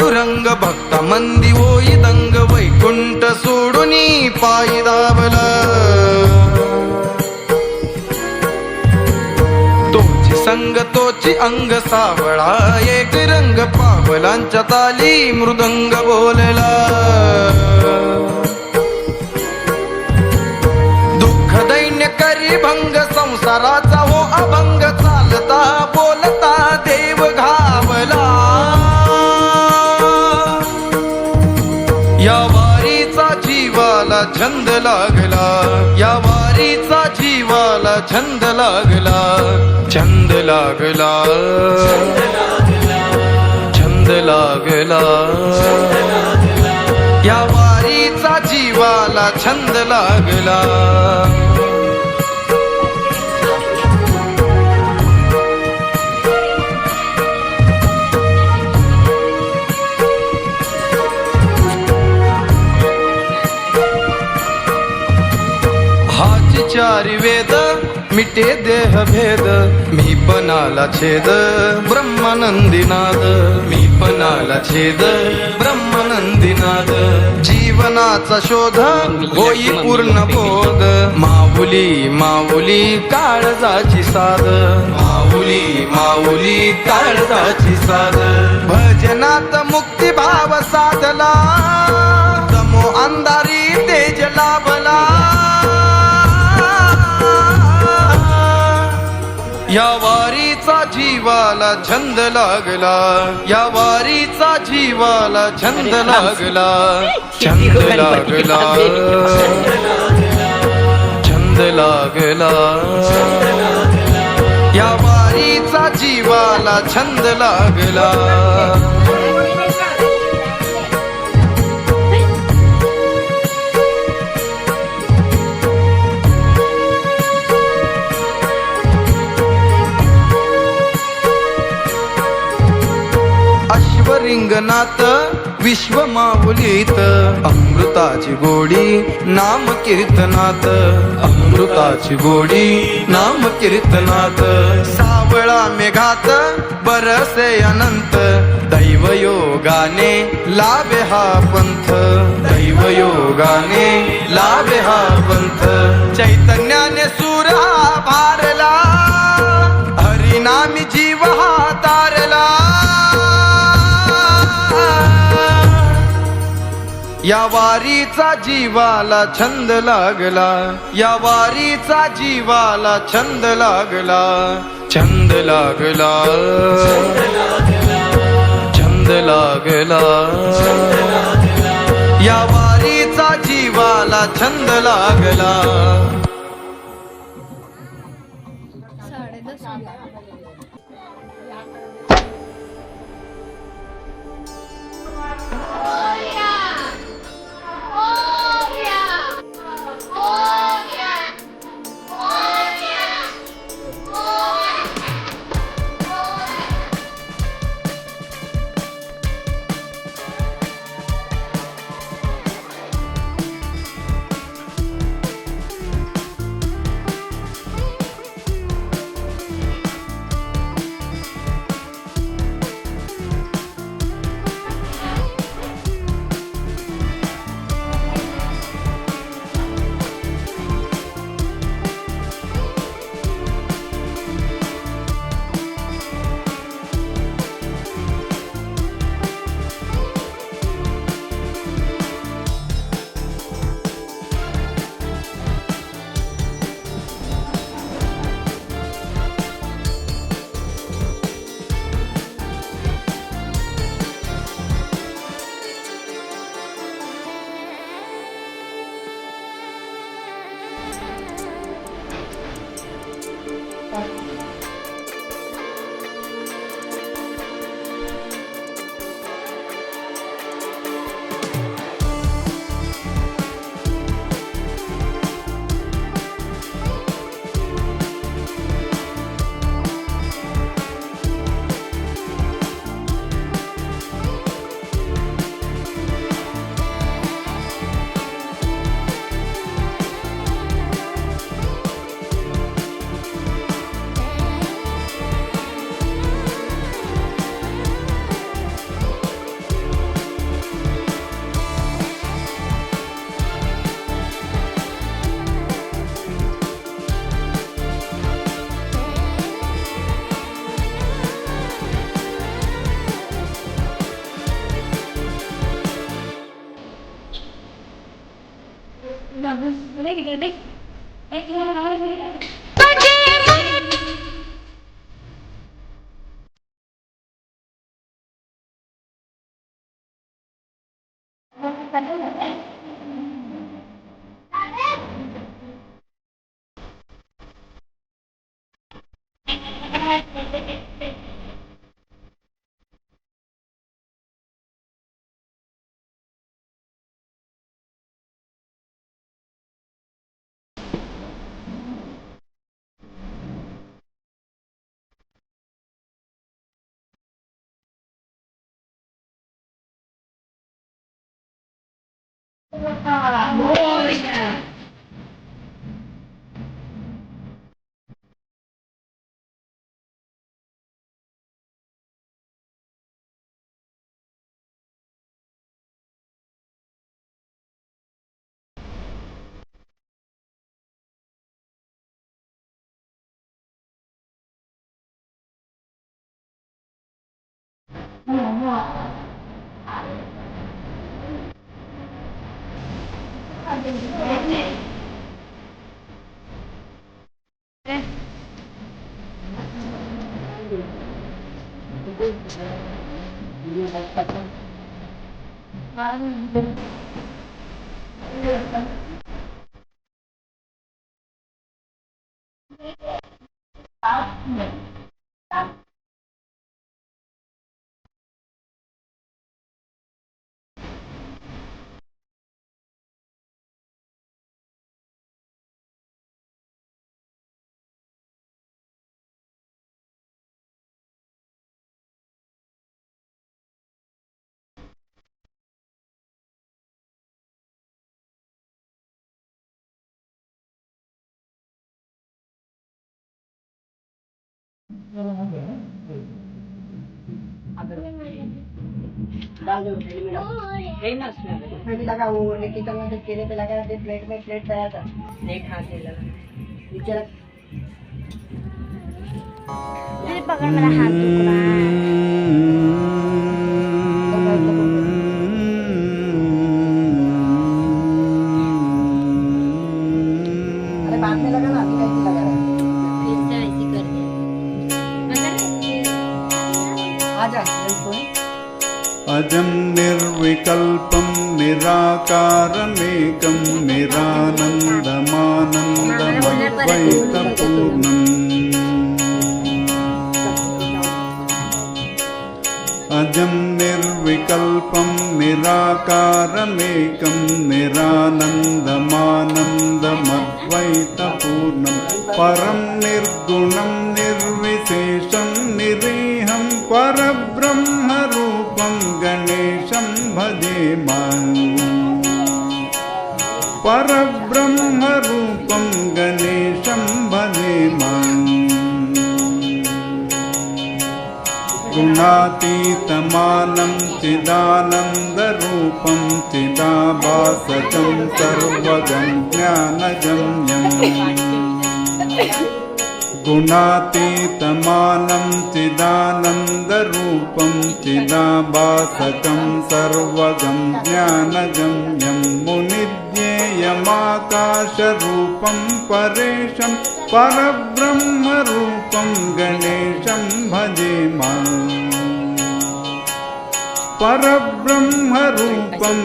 पांडुरंग भक्ता मंदी होई दंग वैकुंठ सोडूनी पायी धावला तोची संग तोची अंग सावळा एक रंग पावलांच्या ताली मृदंग बोलला दुःख दैन्य करी भंग संसाराचा हो अभंग चालता बोलता देव घावला या वारीचा जीवाला छंद लागला या वारीचा जीवाला छंद लागला छंद लागला छंद लागला या वारीचा जीवाला छंद लागला चारी वेद मिटे देह भेद मी पणाला छेद ब्रह्मानंदीनाद मी पणाला छेद ब्रह्मानंदीनाद जीवनाचा शोध होई पूर्ण बोध माऊली माऊली काळजाची साध माऊली माऊली काळजाची साध भजनात मुक्ती भाव साधला तमो अंधारी तेज लाभला या वारीचा जीवाला छंद लागला या वारीचा जीवाला छंद लागला छंद लागला छंद लागला या वारीचा जीवाला छंद लागला रिंगणात विश्व माऊलीत अमृताची गोडी नाम कीर्तनात अमृताची गोडी नाम कीर्तनात सावळा मेघात बरसे अनंत दैवयोगाने लाभे हा पंथ दैवयोगाने लाभे हा पंथ चैतन्याने सूर हा भारला हरिनामी जीव हा तारला या वारीचा जीवाला छंद लागला या वारीचा जीवाला छंद लागला छंद लागला छंद लागला या वारीचा जीवाला छंद लागला Nakita mo din kini talaga din plate may plate tayo ta. Plate hati lang. Bicara. Jadi pakai melahan tuh kurang. अरे बाद में लगा ना अभी कैसे लगा रहा Bisa isi kerja. Mana आजा सोनी अजं निर्विकल्पं निराकारमेकं निरानन्दमानन्दमद्वैतपूर्णम् अजं निर्विकल्पं निराकारमेकं निरानन्दमानन्दमद्वैतपूर्णं परं निर्गुणं निर्विशेषं निरीहं परब्रह्मरूपं गणेशं भजेमहि परब्रह्मरूपं गणेशं भजेमहि गुणातीतमानं चिदानन्दरूपं चिदाभासकं सर्वगं ज्ञानगम्यम् गुणातीतमानं चिदानन्दरूपं चिदाभासकं सर्वगं ज्ञानगम्यं मुनिज्ञेयमाकाशरूपं परेशं परब्रह्मरूपं गणेशं भजेमहि परब्रह्मरूपं